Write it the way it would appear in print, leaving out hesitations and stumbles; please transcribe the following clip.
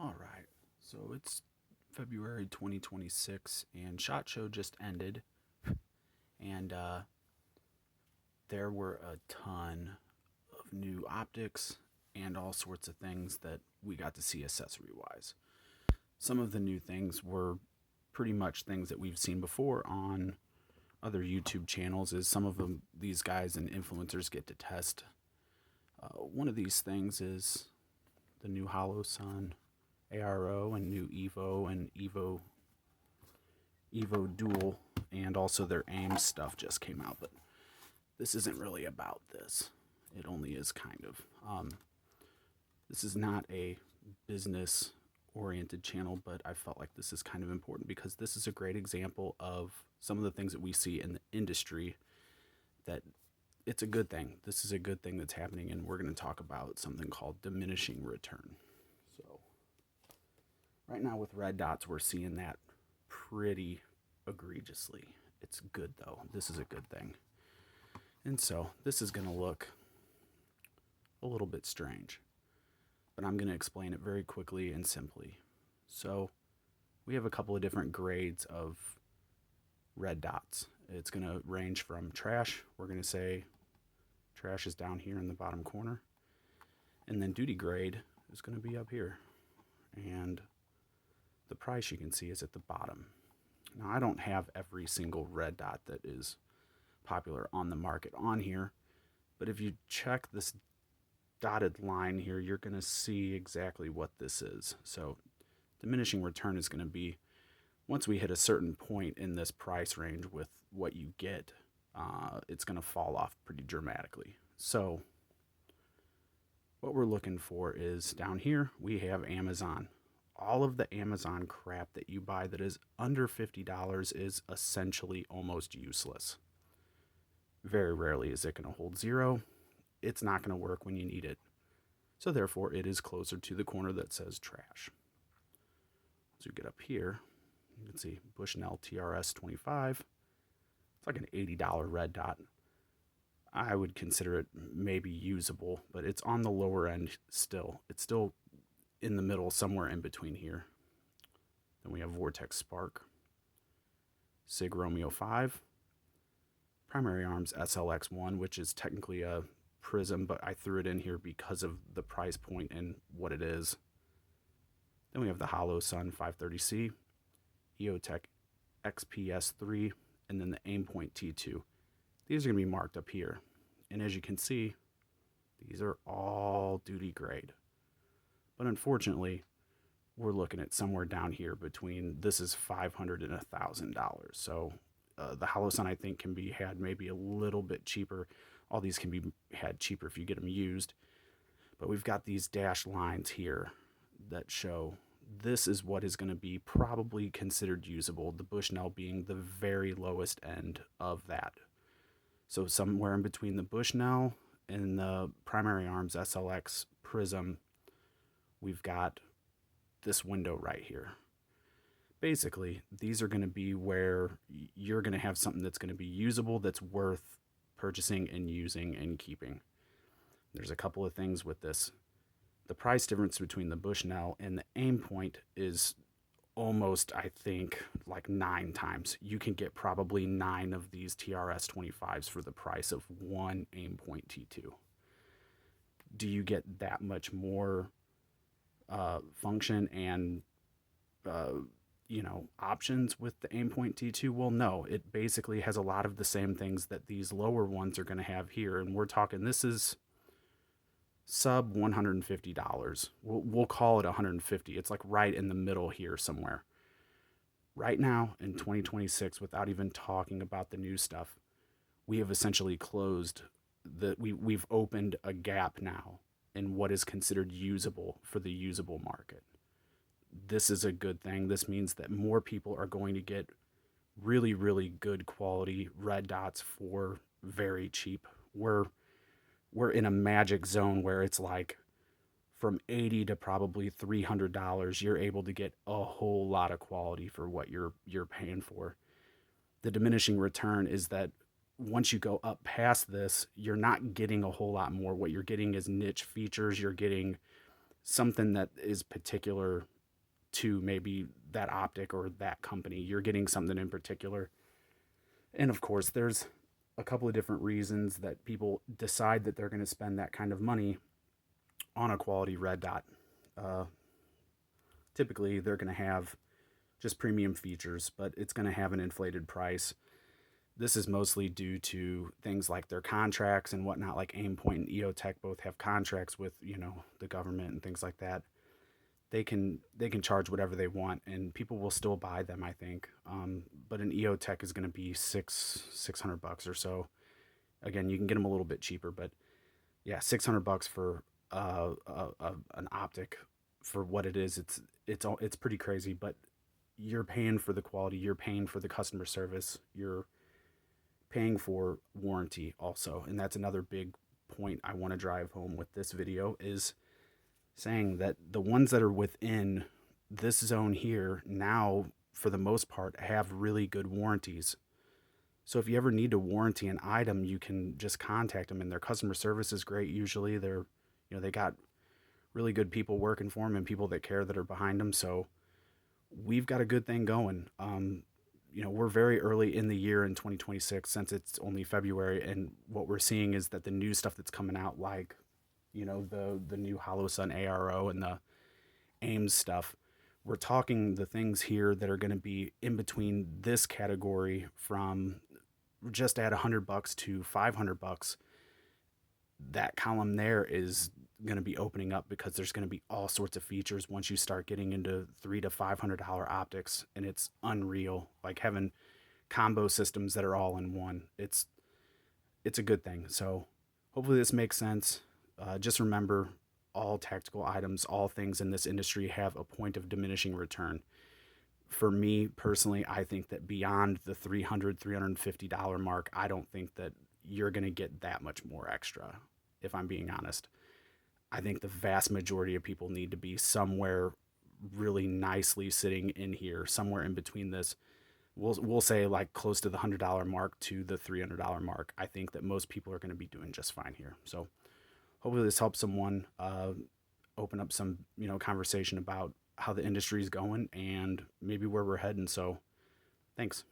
All right. So it's February 2026, and SHOT Show just ended, and there were a ton of new optics and all sorts of things that we got to see accessory wise. Some of the new things were pretty much things that we've seen before on other YouTube channels. Is some of them these guys and influencers get to test. One of these things is the new Hollow Sun ARO and new Evo Dual, and also their AIM stuff just came out. But this isn't really about this. It only is kind of. This is not a business oriented channel, but I felt like this is kind of important because this is a great example of some of the things that we see in the industry that it's a good thing. This is a good thing that's happening, and we're going to talk about something called diminishing return. So right now with red dots, we're seeing that pretty egregiously. It's good though. This is a good thing. And so this is going to look a little bit strange, but I'm going to explain it very quickly and simply. So we have a couple of different grades of red dots. It's going to range from trash. We're going to say trash is down here in the bottom corner. And then duty grade is going to be up here. And the price you can see is at the bottom. Now, I don't have every single red dot that is popular on the market on here, but if you check this dotted line here, you're going to see exactly what this is. So diminishing return is going to be once we hit a certain point in this price range with what you get, it's going to fall off pretty dramatically. So what we're looking for is down here, we have Amazon. All of the Amazon crap that you buy that is under $50 is essentially almost useless. Very rarely is it going to hold zero. It's not going to work when you need it. So therefore, it is closer to the corner that says trash. As you get up here, you can see Bushnell TRS 25. It's like an $80 red dot. I would consider it maybe usable, but it's on the lower end still. It's still in the middle, somewhere in between here. Then we have Vortex Spark, Sig Romeo 5, Primary Arms SLX1, which is technically a prism, but I threw it in here because of the price point and what it is. Then we have the Hollow Sun 530C, EOTech XPS3, and then the Aimpoint T2. These are going to be marked up here. And as you can see, these are all duty grade. But unfortunately, we're looking at somewhere down here between, this is $500 and $1,000. So the Hollow Sun, I think, can be had maybe a little bit cheaper. All these can be had cheaper if you get them used. But we've got these dashed lines here that show this is what is going to be probably considered usable, the Bushnell being the very lowest end of that. So somewhere in between the Bushnell and the Primary Arms SLX Prism, we've got this window right here. Basically, these are going to be where you're going to have something that's going to be usable, that's worth purchasing and using and keeping. There's a couple of things with this. The price difference between the Bushnell and the Aimpoint is almost, I think, like 9 times. You can get probably 9 of these TRS 25s for the price of one Aimpoint T2. Do you get that much more function and options with the Aimpoint T2? Well, no, it basically has a lot of the same things that these lower ones are going to have here, and we're talking, this is sub $150. We'll call it $150. It's like right in the middle here somewhere. Right now in 2026, without even talking about the new stuff, we have essentially closed we've opened a gap now in what is considered usable for the usable market. This is a good thing. This means that more people are going to get really, really good quality red dots for very cheap. We're in a magic zone where it's like from $80 to probably $300, you're able to get a whole lot of quality for what you're paying for. The diminishing return is that once you go up past this, you're not getting a whole lot more. What you're getting is niche features. You're getting something that is particular to maybe that optic or that company. You're getting something in particular. And of course, there's a couple of different reasons that people decide that they're going to spend that kind of money on a quality red dot. Uh, Typically, they're going to have just premium features, but it's going to have an inflated price. This is mostly due to things like their contracts and whatnot, like Aimpoint and EOTech both have contracts with, the government and things like that. They can charge whatever they want, and people will still buy them, I think. But an EOTech is going to be $600 or so. Again, you can get them a little bit cheaper, but yeah, $600 for an optic for what it is. It's pretty crazy, but you're paying for the quality, you're paying for the customer service, you're paying for warranty also, and that's another big point I want to drive home with this video is saying that the ones that are within this zone here now, for the most part, have really good warranties. So if you ever need to warranty an item, you can just contact them, and their customer service is great. Usually they got really good people working for them and people that care that are behind them. So we've got a good thing going. We're very early in the year in 2026 since it's only February, and what we're seeing is that the new stuff that's coming out, like the new HoloSun ARO and the AIMS stuff, we're talking the things here that are going to be in between this category from just at $100 to $500. That column there is going to be opening up because there's going to be all sorts of features once you start getting into $300 to $500 optics, and it's unreal. Like having combo systems that are all in one. It's a good thing. So hopefully this makes sense. Just remember, all tactical items, all things in this industry have a point of diminishing return. For me personally, I think that beyond the $300, $350 mark, I don't think that you're going to get that much more extra, if I'm being honest. I think the vast majority of people need to be somewhere really nicely sitting in here, somewhere in between this. We'll say like close to the $100 mark to the $300 mark. I think that most people are going to be doing just fine here. So hopefully this helps someone open up some conversation about how the industry is going and maybe where we're heading. So thanks.